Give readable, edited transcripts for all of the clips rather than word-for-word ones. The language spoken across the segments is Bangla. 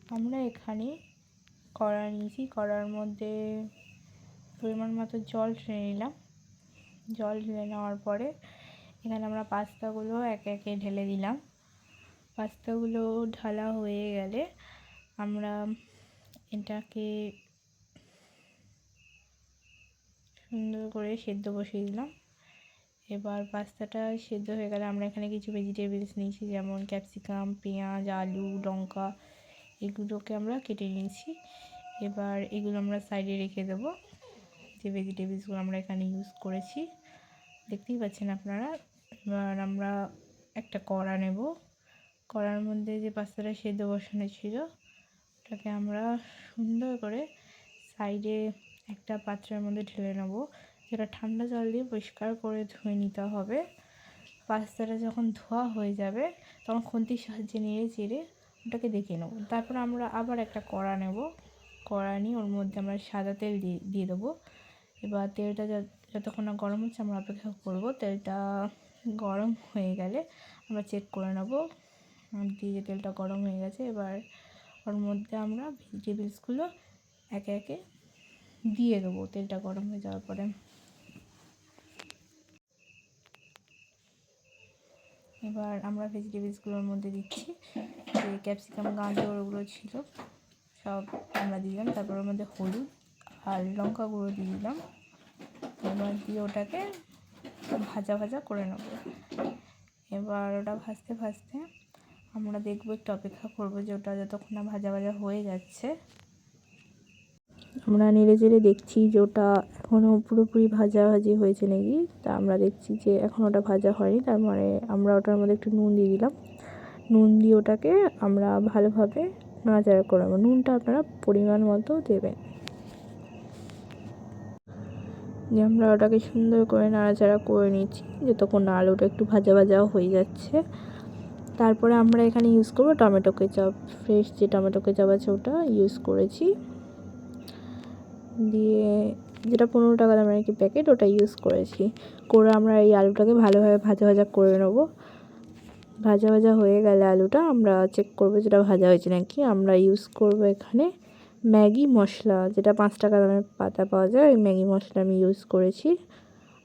আমরা এখানে কড়া নিয়েছি, কড়ার মধ্যে পরিমাণ মতো জল ঢেলে নিলাম। জল ঢেলে নেওয়ার পরে এখানে আমরা পাস্তাগুলো একে একে ঢেলে দিলাম। পাস্তাগুলো ঢালা হয়ে গেলে আমরা এটাকে সুন্দর করে সেদ্ধ বসিয়ে দিলাম। এবার পাস্তাটা সেদ্ধ হয়ে গেলে আমরা এখানে কিছু ভেজিটেবলস নিয়েছি, যেমন ক্যাপসিকাম, পেঁয়াজ, আলু, লঙ্কা, এগুলোকে আমরা কেটে নিয়েছি। এবার এগুলো আমরা সাইডে রেখে দেবো। যে ভেজিটেবলসগুলো আমরা এখানে ইউজ করেছি দেখতেই পাচ্ছেন আপনারা। এবার আমরা একটা কড়া নেব। কড়ার মধ্যে যে পাস্তাটা সেদ্ধ বসানো ছিল ওটাকে আমরা সুন্দর করে সাইডে একটা পাত্রের মধ্যে ঢেলে নেব, যেটা ঠান্ডা জল দিয়ে পরিষ্কার করে ধুয়ে নিতে হবে। পাস্তাটা যখন ধোয়া হয়ে যাবে তখন খুন্তির সাহায্যে নেড়ে চেড়ে ওটাকে দেখে নেব। তারপর আমরা আবার একটা কড়া নেব। কড়া নিয়ে ওর মধ্যে আমরা সাদা তেল দিয়ে দেবো। এবার তেলটা যতক্ষণ না গরম হচ্ছে আমরা অপেক্ষা করব। তেলটা গরম হয়ে গেলে আমরা চেক করে নেব দিয়ে তেলটা গরম হয়ে গেছে। এবার ওর মধ্যে আমরা ভেজিটেবলসগুলো একে একে দিয়ে দেবো তেলটা গরম হয়ে যাওয়ার পরে। এবার আমরা ভেজিটেবলসগুলোর মধ্যে দিচ্ছি যে ক্যাপসিকাম, গাজর ওগুলো ছিল সব আমরা দিলাম। তারপর ওর মধ্যে হলুদ আর লঙ্কা গুঁড়ো দিয়ে দিলাম। এবার দিয়ে ওটাকে ভাজা ভাজা করে নেব। এবার ওটা ভাজতে ভাজতে আমরা দেখবো, একটু অপেক্ষা করবো যে ওটা যতক্ষণ না ভাজা ভাজা হয়ে যাচ্ছে। আমরা নেড়ে চেড়ে দেখছি যে ওটা এখনও পুরোপুরি ভাজাভাজি হয়েছে নাকি। তা আমরা দেখছি যে এখন ওটা ভাজা হয়নি, তার মানে আমরা ওটার মধ্যে একটু নুন দিয়ে দিলাম। নুন দিয়ে ওটাকে আমরা ভালোভাবে নাড়াচাড়া করে নেব। নুনটা আপনারা পরিমাণ মতো দেবেন। যে আমরা ওটাকে সুন্দর করে নাড়াচাড়া করে নিচ্ছি যতক্ষণ না আলুটা একটু ভাজা ভাজা হয়ে যাচ্ছে। তারপরে আমরা এখানে ইউজ করবো টমেটো কেচাপ। ফ্রেশ যে টমেটো কেচাপ আছে ওটা ইউজ করেছি। দিয়ে যেটা 15 টাকা দামের আর কি প্যাকেট, ওটা ইউজ করেছি। করে আমরা এই আলুটাকে ভালোভাবে ভাজা ভাজা করে নেব। ভাজা ভাজা হয়ে গেলে আলুটা আমরা চেক করবো যেটা ভাজা হয়েছে নাকি। আমরা ইউজ করব এখানে ম্যাগি মশলা, যেটা 5 টাকা দামের পাতা পাওয়া যায়, ওই ম্যাগি মশলা আমি ইউজ করেছি।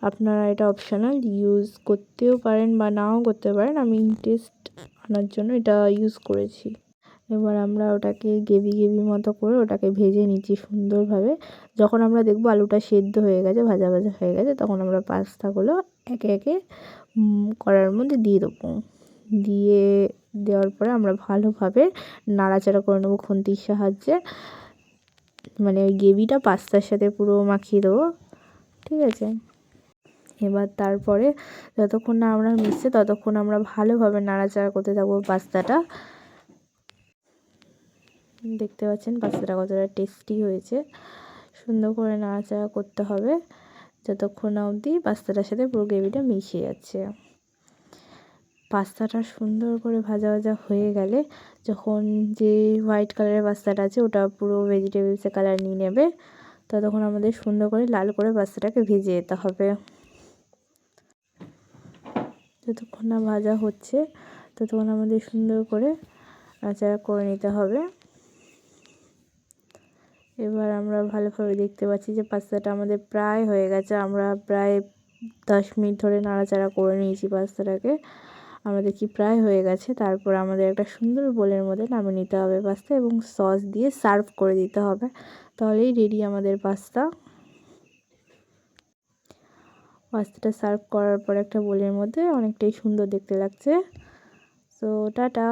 আপনারা এটা অপশনাল, ইউজ করতেও পারেন বা নাও করতে পারেন। আমি টেস্ট আনার জন্য এটা ইউজ করেছি। এবার আমরা ওটাকে গ্রেভি মতো করে ওটাকে ভেজে নিচ্ছি সুন্দরভাবে। যখন আমরা দেখবো আলুটা সেদ্ধ হয়ে গেছে, ভাজা ভাজা হয়ে গেছে, তখন আমরা পাস্তাগুলো একে একে কড়ার মধ্যে দিয়ে দেবো। দেওয়ার পরে আমরা ভালোভাবে নাড়াচাড়া করে নেবো খুন্তির সাহায্যে। মানে ওই গ্রেভিটা পাস্তার সাথে পুরো মাখিয়ে দেবো, ঠিক আছে। এবার তারপরে যতক্ষণ না আমরা মিশছে ততক্ষণ আমরা ভালোভাবে নাড়াচাড়া করতে থাকবো পাস্তাটা। দেখতে পাচ্ছেন পাস্তাটা কতটা টেস্টি হয়েছে। সুন্দর করে নাড়াচাড়া করতে হবে যতক্ষণ না অবধি পাস্তাটার সাথে পুরো গ্রেভিটা মিশে যাচ্ছে। পাস্তাটা সুন্দর করে ভাজা ভাজা হয়ে গেলে, যখন যে হোয়াইট কালারের পাস্তাটা আছে ওটা পুরো ভেজিটেবলসে কালার নিয়ে নেবে, ততক্ষণ আমাদের সুন্দর করে লাল করে পাস্তাটাকে ভেজে যেতে হবে। যতক্ষণ না ভাজা হচ্ছে ততক্ষণ আমাদের সুন্দর করে নাড়াচাড়া করে নিতে হবে। এবার আমরা ভালোভাবে দেখতে পাচ্ছি যে পাস্তাটা আমাদের প্রায় হয়ে গেছে। আমরা প্রায় 10 মিনিট ধরে নাড়াচাড়া করে নিয়েছি পাস্তাটাকে। আমাদের কি প্রায় হয়ে গেছে। তারপর আমাদের একটা সুন্দর বোলের মধ্যে নামিয়ে নিতে হবে পাস্তা, এবং সস দিয়ে সার্ভ করে দিতে হবে। তাহলেই রেডি আমাদের পাস্তা। পাস্তাটা সার্ভ করার পর একটা বোলের মধ্যে অনেকটাই সুন্দর দেখতে লাগছে। So tata.